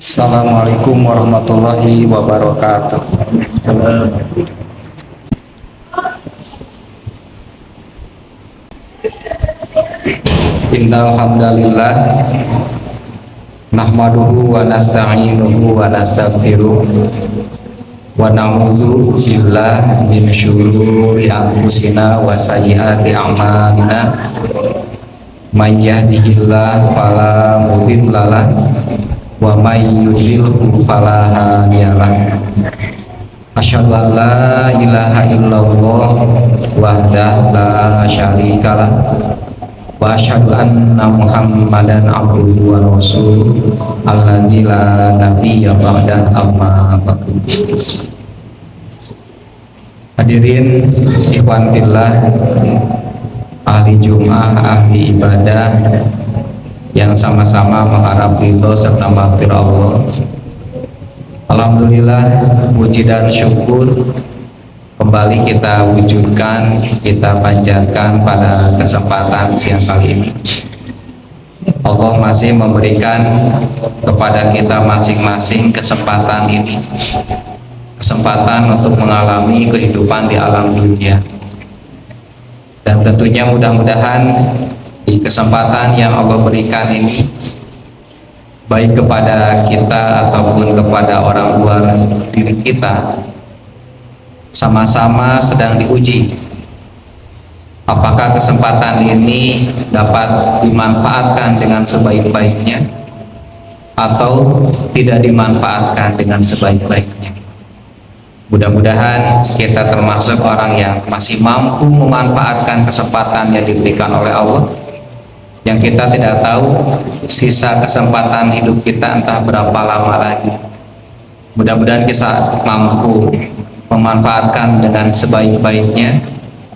Assalamualaikum warahmatullahi wabarakatuh. Innal hamdalillah nahmaduhu wa nasta'inuhu wa nastaghfiruh wa na'udzu billahi min syururi anfusina wa sayyiati a'malina. May yahdihillahu fala mudilla lahu wa may yudlilhu fala hadiyalah. Asyhadu an la ilaha illallah wahdahu la syarikalah wa asyhadu anna Muhammadan abduhu wa rasuluh alladzi la nabiyya ba'da amma ba'du. Hadirin ikhwan fillah, ahli Jum'ah, ahli ibadah yang sama-sama mengharap ridho serta maghfir Allah. Alhamdulillah, puji dan syukur kembali kita wujudkan, kita panjatkan pada kesempatan siang kali ini. Allah masih memberikan kepada kita masing-masing kesempatan ini, kesempatan untuk mengalami kehidupan di alam dunia. Dan tentunya mudah-mudahan di kesempatan yang Allah berikan ini, baik kepada kita ataupun kepada orang luar diri kita, sama-sama sedang diuji. Apakah kesempatan ini dapat dimanfaatkan dengan sebaik-baiknya atau tidak dimanfaatkan dengan sebaik-baiknya. Mudah-mudahan kita termasuk orang yang masih mampu memanfaatkan kesempatan yang diberikan oleh Allah, yang kita tidak tahu sisa kesempatan hidup kita entah berapa lama lagi. Mudah-mudahan kita mampu memanfaatkan dengan sebaik-baiknya,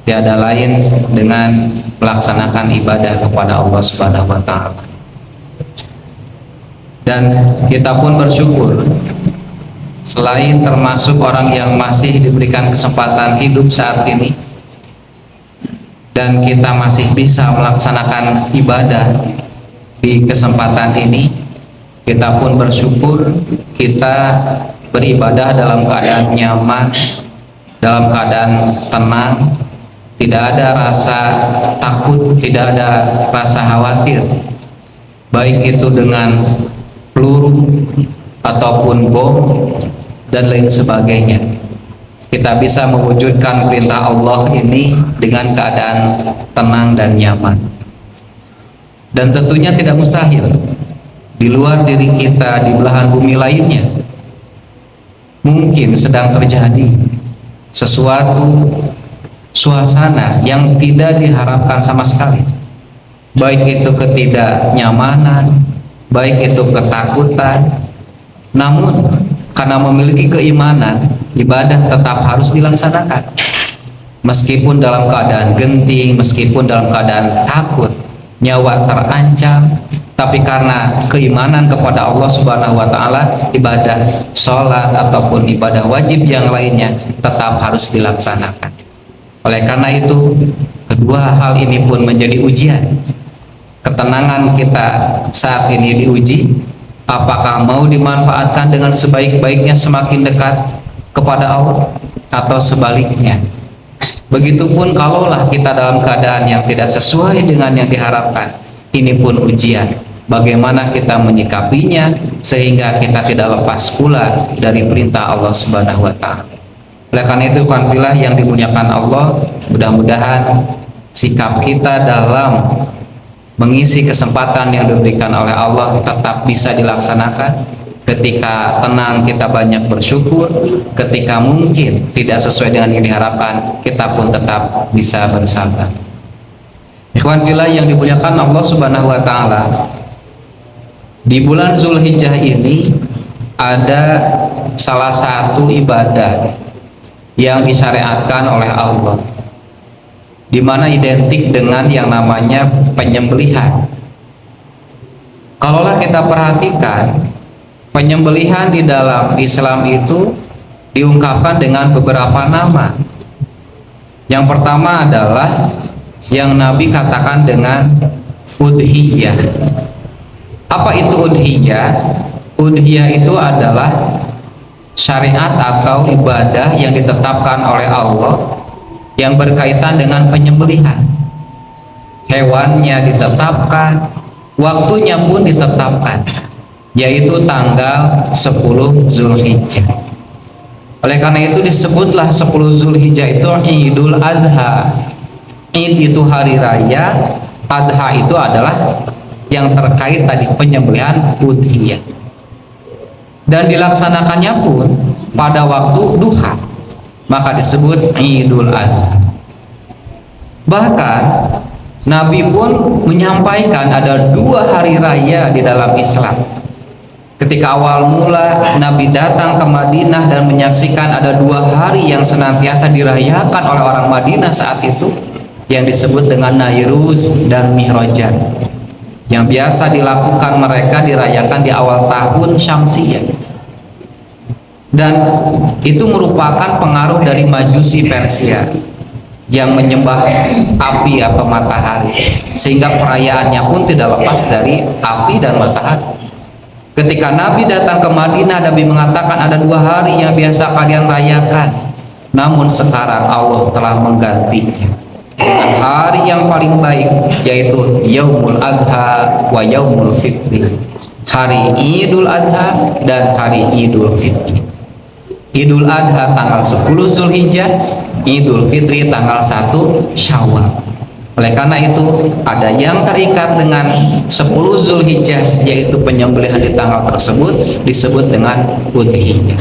tiada lain dengan melaksanakan ibadah kepada Allah Subhanahu wa Ta'ala. Dan kita pun bersyukur, selain termasuk orang yang masih diberikan kesempatan hidup saat ini, dan kita masih bisa melaksanakan ibadah di kesempatan ini, kita pun bersyukur kita beribadah dalam keadaan nyaman, dalam keadaan tenang, tidak ada rasa takut, tidak ada rasa khawatir, baik itu dengan peluru ataupun bom dan lain sebagainya. Kita bisa mewujudkan perintah Allah ini dengan keadaan tenang dan nyaman. Dan tentunya tidak mustahil di luar diri kita, di belahan bumi lainnya, mungkin sedang terjadi sesuatu suasana yang tidak diharapkan sama sekali, baik itu ketidaknyamanan, baik itu ketakutan. Namun karena memiliki keimanan, ibadah tetap harus dilaksanakan meskipun dalam keadaan genting, meskipun dalam keadaan takut, nyawa terancam. Tapi karena keimanan kepada Allah Subhanahu wa Ta'ala, ibadah sholat ataupun ibadah wajib yang lainnya tetap harus dilaksanakan. Oleh karena itu, kedua hal ini pun menjadi ujian. Ketenangan kita saat ini diuji, apakah mau dimanfaatkan dengan sebaik-baiknya semakin dekat kepada Allah, atau sebaliknya. Begitupun kalaulah kita dalam keadaan yang tidak sesuai dengan yang diharapkan, ini pun ujian. Bagaimana kita menyikapinya sehingga kita tidak lepas pula dari perintah Allah Subhanahu wa Ta'ala. Oleh karena itu, kafilah yang dimuliakan Allah, mudah-mudahan sikap kita dalam mengisi kesempatan yang diberikan oleh Allah tetap bisa dilaksanakan. Ketika tenang kita banyak bersyukur, ketika mungkin tidak sesuai dengan yang diharapkan, kita pun tetap bisa bersabar. Ikhwan fillah yang dimuliakan Allah Subhanahu wa Ta'ala, di bulan Zulhijjah ini ada salah satu ibadah yang disyariatkan oleh Allah, di mana identik dengan yang namanya penyembelihan. Kalaulah kita perhatikan, penyembelihan di dalam Islam itu diungkapkan dengan beberapa nama. Yang pertama adalah yang Nabi katakan dengan udhiyah. Apa itu udhiyah? Udhiyah itu adalah syariat atau ibadah yang ditetapkan oleh Allah yang berkaitan dengan penyembelihan. Hewannya ditetapkan, waktunya pun ditetapkan, yaitu tanggal 10 Zulhijjah. Oleh karena itu disebutlah 10 Zulhijjah itu Idul Adha. Id itu hari raya, Adha itu adalah yang terkait tadi penyembelihan udhiyah. Dan dilaksanakannya pun pada waktu duha, maka disebut Idul Adha. Bahkan Nabi pun menyampaikan ada 2 hari raya di dalam Islam. Ketika awal mula Nabi datang ke Madinah dan menyaksikan ada 2 hari yang senantiasa dirayakan oleh orang Madinah saat itu, yang disebut dengan Nairuz dan Mihrajan, yang biasa dilakukan mereka dirayakan di awal tahun Syamsiyah. Dan itu merupakan pengaruh dari Majusi Persia yang menyembah api atau matahari, sehingga perayaannya pun tidak lepas dari api dan matahari. Ketika Nabi datang ke Madinah, Nabi mengatakan ada 2 hari yang biasa kalian rayakan, namun sekarang Allah telah menggantinya dengan hari yang paling baik, yaitu Yaumul Adha wa Yaumul Fitri, hari Idul Adha dan hari Idul Fitri. Idul Adha tanggal 10 Zulhijjah, Idul Fitri tanggal 1 Syawal. Oleh karena itu ada yang terikat dengan 10 Zulhijjah, yaitu penyembelihan di tanggal tersebut disebut dengan udhiyah.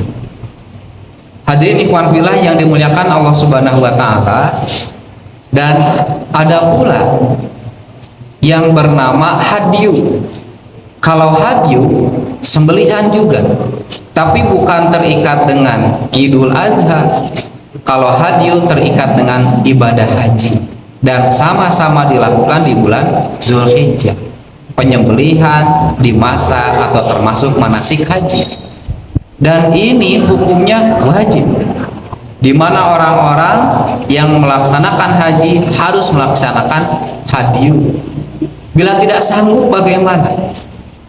Hadirin ikhwan fillah yang dimuliakan Allah Subhanahu wa taala, dan ada pula yang bernama hadyu. Kalau hadyu sembelihan juga, tapi bukan terikat dengan Idul Adha. Kalau hadyu terikat dengan ibadah haji, dan sama-sama dilakukan di bulan Zulhijjah. Penyembelihan di masa atau termasuk manasik haji, dan ini hukumnya wajib, di mana orang-orang yang melaksanakan haji harus melaksanakan hadyu. Bila tidak sanggup bagaimana?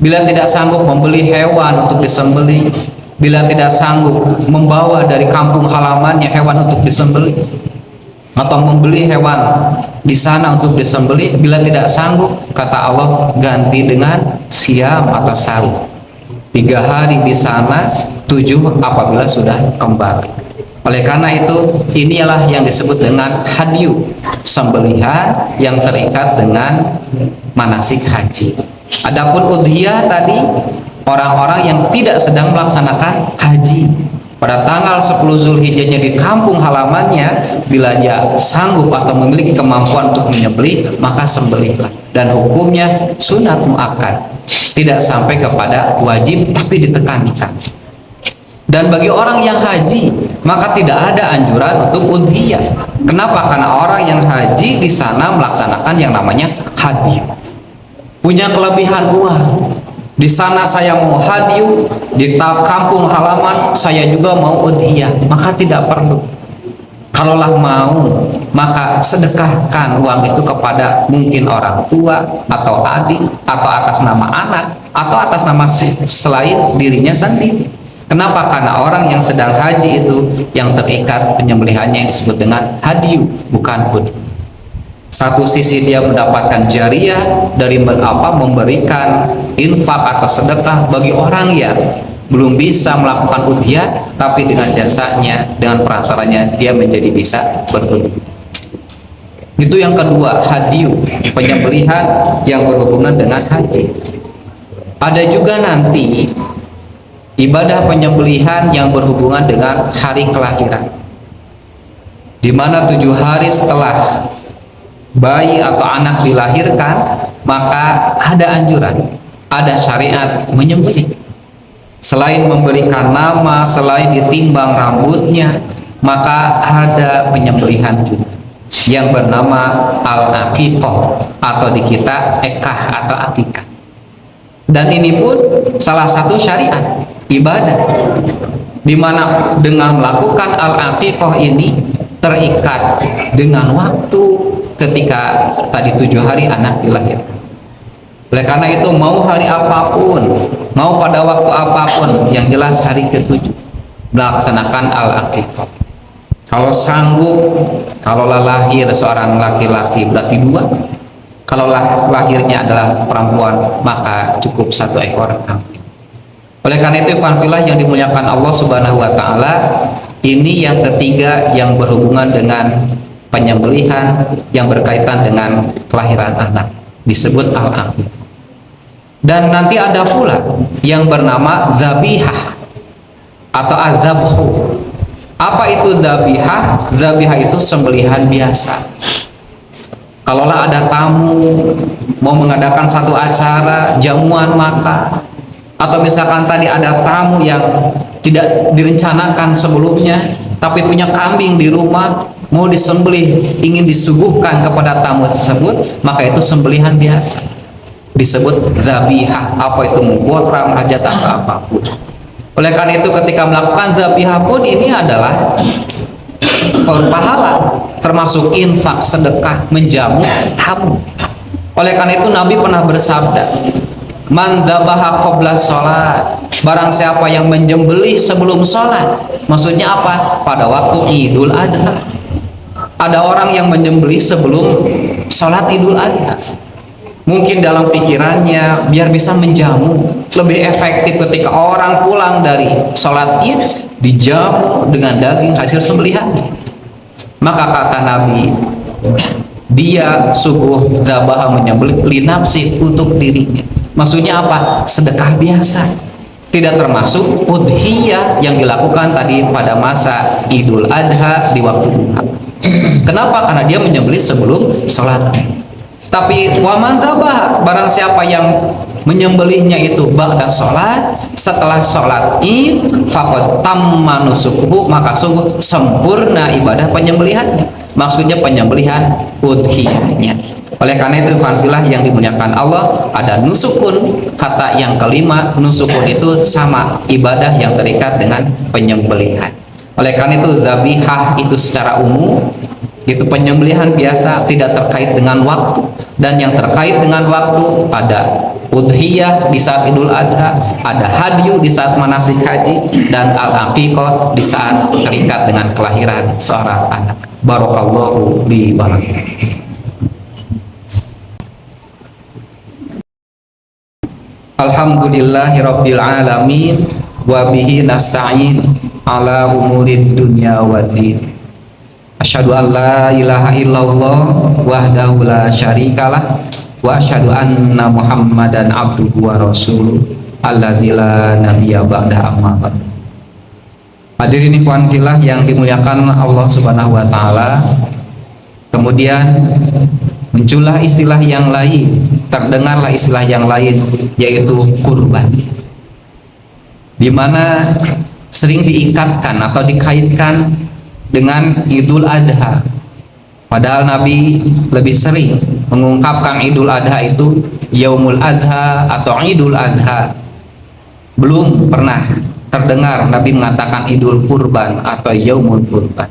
Bila tidak sanggup membeli hewan untuk disembelih, bila tidak sanggup membawa dari kampung halamannya hewan untuk disembelih, atau membeli hewan di sana untuk disembelih, bila tidak sanggup, kata Allah, ganti dengan siam atau saum, 3 hari di sana, 7 apabila sudah kembali. Oleh karena itu inilah yang disebut dengan hadyu, sembelihan yang terikat dengan manasik haji. Adapun udhiyah tadi, orang-orang yang tidak sedang melaksanakan haji, pada tanggal 10 Zulhijjahnya di kampung halamannya, bila dia sanggup atau memiliki kemampuan untuk menyembelih, maka sembelihlah, dan hukumnya sunat muakkad, tidak sampai kepada wajib tapi ditekankan. Dan bagi orang yang haji, maka tidak ada anjuran untuk udhiyah. Kenapa? Karena orang yang haji di sana melaksanakan yang namanya hadyu, punya kelebihan uang. Di sana saya mau hadyu, di kampung halaman saya juga mau udhiyah, maka tidak perlu. Kalaulah mau, maka sedekahkan uang itu kepada mungkin orang tua atau adik, atau atas nama anak, atau atas nama selain dirinya sendiri. Kenapa? Karena orang yang sedang haji itu yang terikat penyembelihannya yang disebut dengan hadyu, bukan udhiyah. Satu sisi dia mendapatkan jariah dari memberikan infak atau sedekah bagi orang yang belum bisa melakukan udhiyah, tapi dengan jasanya, dengan perantaranya dia menjadi bisa berudhiyah. Itu yang kedua, hadyu, penyembelihan yang berhubungan dengan haji. Ada juga nanti ibadah penyembelihan yang berhubungan dengan hari kelahiran, di mana 7 hari setelah bayi atau anak dilahirkan, maka ada anjuran, ada syariat menyembelih. Selain memberikan nama, selain ditimbang rambutnya, maka ada penyembelihan juga yang bernama al-aqiqah, atau di kita ekah atau akikah. Dan ini pun salah satu syariat ibadah, di mana dengan melakukan al-aqiqah ini terikat dengan waktu ketika tadi 7 hari anak dilahirkan. Oleh karena itu mau hari apapun, mau pada waktu apapun, yang jelas hari ketujuh melaksanakan al-aqiqah. Kalau sanggup, kalaulah lahir seorang laki-laki berarti dua. Kalau lahirnya adalah perempuan maka cukup 1 ekor kambing. Oleh karena itu ikhwan yang dimuliakan Allah Subhanahu wa taala, ini yang ketiga yang berhubungan dengan penyembelihan yang berkaitan dengan kelahiran anak, disebut al-aqiqah. Dan nanti ada pula yang bernama zabihah atau azabhu. Apa itu zabihah? Zabihah itu sembelihan biasa. Kalaulah ada tamu mau mengadakan satu acara jamuan makan, atau misalkan tadi ada tamu yang tidak direncanakan sebelumnya tapi punya kambing di rumah mau disembelih, ingin disuguhkan kepada tamu tersebut, maka itu sembelihan biasa, disebut zabihah. Apa itu? Memotong hajat atau apapun. Oleh karena itu ketika melakukan zabihah pun ini adalah pahala, termasuk infak, sedekah, menjamu tamu. Oleh karena itu Nabi pernah bersabda, man dzabaha qabla sholat, barang siapa yang menyembelih sebelum sholat. Maksudnya apa? Pada waktu Idul Adha. Ada orang yang menyembelih sebelum sholat Idul Adha, mungkin dalam pikirannya biar bisa menjamu. Lebih efektif ketika orang pulang dari sholat id dijamu dengan daging hasil sembelihannya. Maka kata Nabi, dia sungguh dzabah menyembelih linafsi, untuk dirinya. Maksudnya apa? Sedekah biasa, tidak termasuk udhiyah yang dilakukan tadi pada masa Idul Adha di waktu duha. Kenapa? Karena dia menyembelih sebelum sholat. Tapi waman dzabah, barang siapa yang menyembelihnya itu ba'da sholat, setelah sholat id, faqad tamma nusukuhu, maka sungguh sempurna ibadah penyembelihannya. Maksudnya penyembelihan udhiyahnya. Oleh karena itu fanfilah yang dimuliakan Allah, ada nusukun. Kata yang kelima, nusukun itu sama ibadah yang terikat dengan penyembelihan. Oleh karena itu zabihah itu secara umum itu penyembelihan biasa, tidak terkait dengan waktu. Dan yang terkait dengan waktu ada udhiyah di saat Idul Adha, ada hadyu di saat manasik haji, dan al-aqiqah di saat terikat dengan kelahiran seorang anak. Barakallahu li wa lakum. Alhamdulillahirabbil alamin wa bihi nasta'in ala umurid dunya waddin. Asyhadu an la ilaha illallah wahdahu la syarikalah wa asyhadu anna Muhammadan abduhu wa rasuluh alladzi la nabiyya ba'da amma ba'd. Hadirin ikhwan fillah yang dimuliakan Allah Subhanahu wa taala. Kemudian muncullah istilah yang lain, terdengarlah istilah yang lain, yaitu kurban, di mana sering diikatkan atau dikaitkan dengan Idul Adha. Padahal Nabi lebih sering mengungkapkan Idul Adha itu Yaumul Adha atau Idul Adha. Belum pernah terdengar Nabi mengatakan Idul Kurban atau Yaumul Kurban.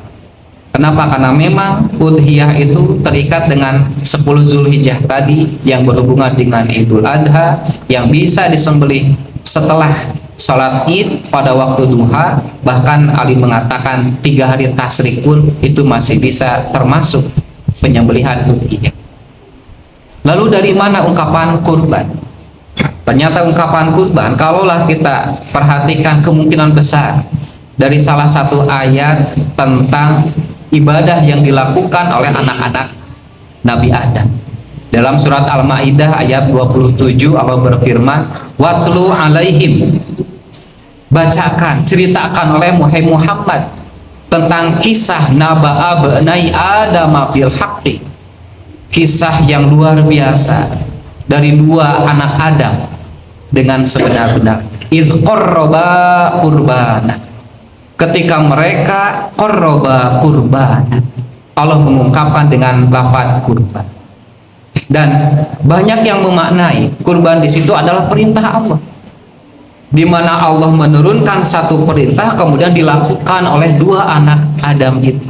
Kenapa? Karena memang udhiyah itu terikat dengan 10 Zulhijjah tadi yang berhubungan dengan Idul Adha, yang bisa disembelih setelah sholat id pada waktu duha. Bahkan Ali mengatakan 3 hari tasrik pun itu masih bisa termasuk penyembelihan udhiyah. Lalu dari mana ungkapan kurban? Ternyata ungkapan kurban, kalaulah kita perhatikan, kemungkinan besar dari salah satu ayat tentang ibadah yang dilakukan oleh anak-anak Nabi Adam. Dalam surat Al-Maidah ayat 27 Allah berfirman, watlu alaihim, bacakan, ceritakan oleh Muhammad tentang kisah naba'a ba'nai Adam bil haqqi, kisah yang luar biasa dari 2 anak Adam dengan sebenar-benar. Idh qarraba qurbana, ketika mereka qarraba qurbana, Allah mengungkapkan dengan lafaz kurban. Dan banyak yang memaknai kurban di situ adalah perintah Allah, di mana Allah menurunkan satu perintah kemudian dilakukan oleh 2 anak Adam itu.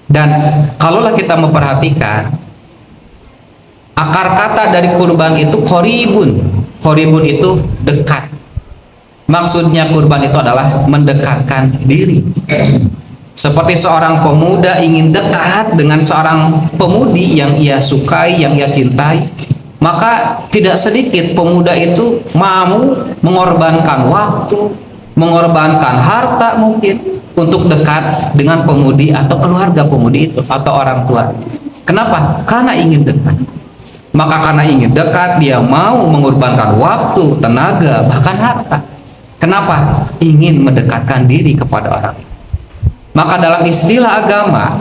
Dan kalaulah kita memperhatikan Akar kata dari kurban itu koribun. Koribun itu dekat. Maksudnya kurban itu adalah mendekatkan diri. Seperti seorang pemuda ingin dekat dengan seorang pemudi yang ia sukai, yang ia cintai, maka tidak sedikit pemuda itu mau mengorbankan waktu, mengorbankan harta mungkin untuk dekat dengan pemudi atau keluarga pemudi itu atau orang tua. Kenapa? Karena ingin dekat. Maka karena ingin dekat, dia mau mengorbankan waktu, tenaga, bahkan harta. Kenapa? Ingin mendekatkan diri kepada orang. Maka dalam istilah agama,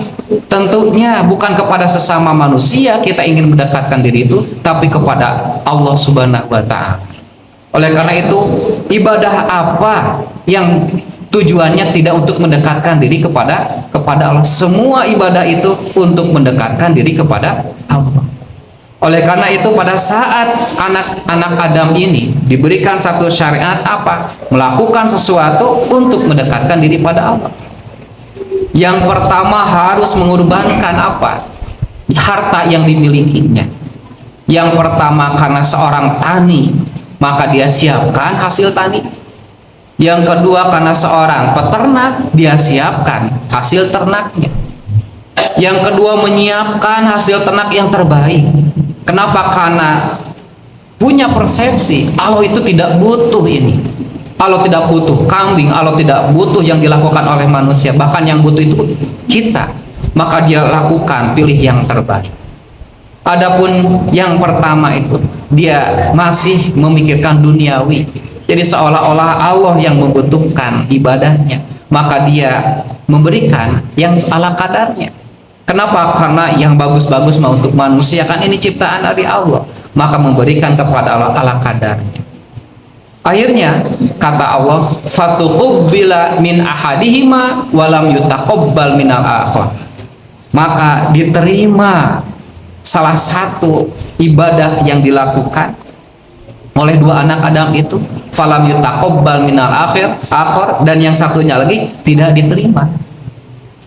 tentunya bukan kepada sesama manusia kita ingin mendekatkan diri itu, tapi kepada Allah Subhanahu wa Ta'ala. Oleh karena itu, ibadah apa yang tujuannya tidak untuk mendekatkan diri kepada Allah? Semua ibadah itu untuk mendekatkan diri kepada Allah. Oleh karena itu, pada saat anak-anak Adam ini diberikan satu syariat apa? Melakukan sesuatu untuk mendekatkan diri pada Allah. Yang pertama harus mengorbankan apa? Harta yang dimilikinya. Yang pertama karena seorang tani, maka dia siapkan hasil tani. Yang kedua karena seorang peternak, dia siapkan hasil ternaknya. Yang kedua menyiapkan hasil ternak yang terbaik. Kenapa? Karena punya persepsi Allah itu tidak butuh ini, Allah tidak butuh kambing, Allah tidak butuh yang dilakukan oleh manusia, bahkan yang butuh itu kita. Maka dia lakukan, pilih yang terbaik. Adapun yang pertama itu dia masih memikirkan duniawi, jadi seolah-olah Allah yang membutuhkan ibadahnya, maka dia memberikan yang ala kadarnya. Kenapa? Karena yang bagus-bagus mau untuk manusia, kan ini ciptaan dari Allah, maka memberikan kepada Allah ala kadarnya. Akhirnya kata Allah, fatuqubila min ahadihima walam yutaqabbal minal akhar. Maka diterima salah satu ibadah yang dilakukan oleh dua anak Adam itu, falam yutaqabbal minal akhar, dan yang satunya lagi tidak diterima.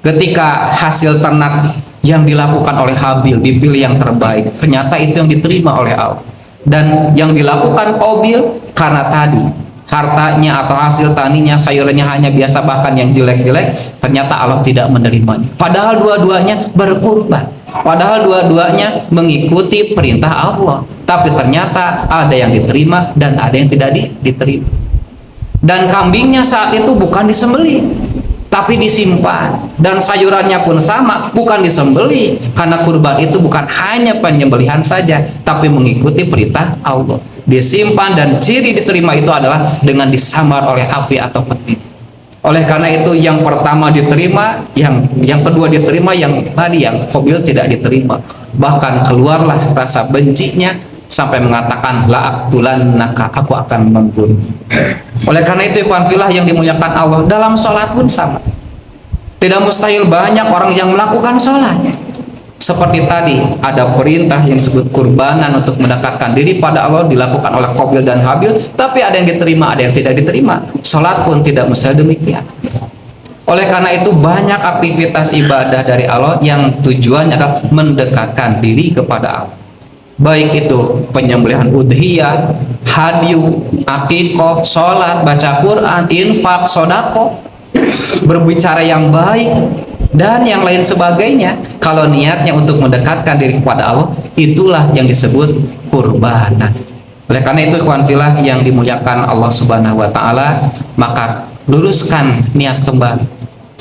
Ketika hasil ternak yang dilakukan oleh Habil dipilih yang terbaik, ternyata itu yang diterima oleh Allah. Dan yang dilakukan Qabil karena tadi hartanya atau hasil taninya, sayurannya hanya biasa, bahkan yang jelek-jelek, ternyata Allah tidak menerimanya. Padahal dua-duanya berkurban, padahal dua-duanya mengikuti perintah Allah, tapi ternyata ada yang diterima dan ada yang tidak diterima. Dan kambingnya saat itu bukan disembelih, tapi disimpan, dan sayurannya pun sama, bukan disembelih, karena kurban itu bukan hanya penyembelihan saja, tapi mengikuti perintah Allah. Disimpan, dan ciri diterima itu adalah dengan disambar oleh api atau peti. Oleh karena itu yang pertama diterima, yang kedua diterima, yang tadi yang Qabil tidak diterima. Bahkan keluarlah rasa bencinya sampai mengatakan la aqtulannaka, aku akan membunuh. Oleh karena itu ikhwan fillah yang dimuliakan Allah, dalam sholat pun sama. Tidak mustahil banyak orang yang melakukan sholat. Seperti tadi ada perintah yang disebut kurbanan untuk mendekatkan diri pada Allah, dilakukan oleh Qabil dan Habil, tapi ada yang diterima, ada yang tidak diterima. Sholat pun tidak mustahil demikian. Oleh karena itu banyak aktivitas ibadah dari Allah yang tujuannya adalah mendekatkan diri kepada Allah. Baik itu penyembelihan udhiyah, hadyu, akikoh, sholat, baca Quran, infak, sodako, berbicara yang baik, dan yang lain sebagainya. Kalau niatnya untuk mendekatkan diri kepada Allah, itulah yang disebut kurbanan. Oleh karena itu ikhwan fillah yang dimuliakan Allah Subhanahu wa Ta'ala, maka luruskan niat kembali.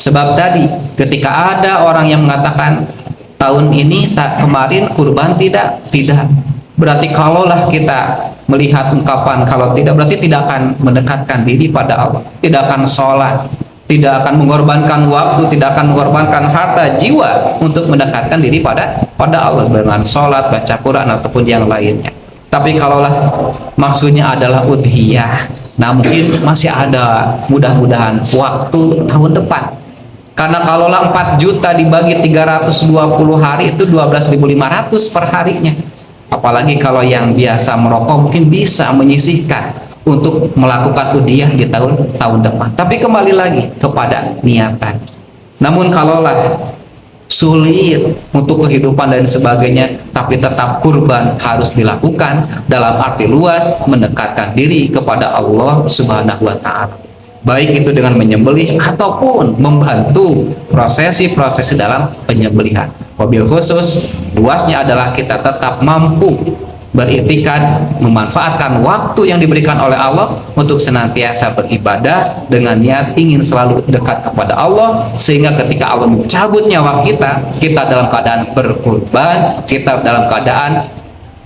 Sebab tadi ketika ada orang yang mengatakan tahun ini kemarin kurban tidak berarti kalaulah kita melihat ungkapan kalau tidak, berarti tidak akan mendekatkan diri pada Allah, tidak akan sholat, tidak akan mengorbankan waktu, tidak akan mengorbankan harta jiwa untuk mendekatkan diri pada Allah dengan sholat, baca Quran ataupun yang lainnya. Tapi kalaulah maksudnya adalah udhiyah, nah mungkin masih ada mudah-mudahan waktu tahun depan. Karena kalaulah 4 juta dibagi 320 hari itu 12.500 per harinya. Apalagi kalau yang biasa merokok mungkin bisa menyisihkan untuk melakukan udhiyah di tahun depan. Tapi kembali lagi kepada niatan. Namun kalaulah sulit untuk kehidupan dan sebagainya, tapi tetap kurban harus dilakukan dalam arti luas mendekatkan diri kepada Allah Subhanahu wa taala. Baik itu dengan menyembelih ataupun membantu prosesi-prosesi dalam penyembelihan. Wabil khusus luasnya adalah kita tetap mampu beriktikad memanfaatkan waktu yang diberikan oleh Allah untuk senantiasa beribadah dengan niat ingin selalu dekat kepada Allah, sehingga ketika Allah mencabut nyawa kita, kita dalam keadaan berkorban, kita dalam keadaan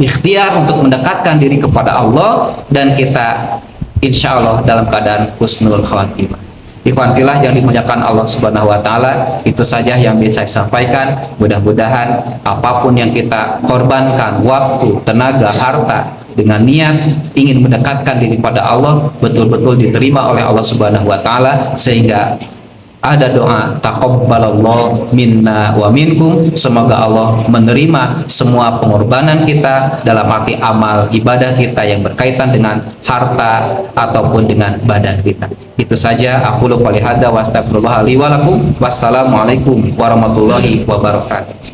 ikhtiar untuk mendekatkan diri kepada Allah, dan kita insya Allah dalam keadaan husnul khatimah. Ikhwan fillah yang dimuliakan Allah Subhanahu wa taala, itu saja yang bisa saya sampaikan. Mudah-mudahan apapun yang kita korbankan, waktu, tenaga, harta, dengan niat ingin mendekatkan diri pada Allah, betul-betul diterima oleh Allah Subhanahu wa taala, sehingga ada doa taqabbalallahu minna wa minkum, semoga Allah menerima semua pengorbanan kita dalam arti amal ibadah kita yang berkaitan dengan harta ataupun dengan badan kita. Itu saja, aku qouli hadza wa astaghfirullah li wa lakum. Wassalamualaikum warahmatullahi wabarakatuh.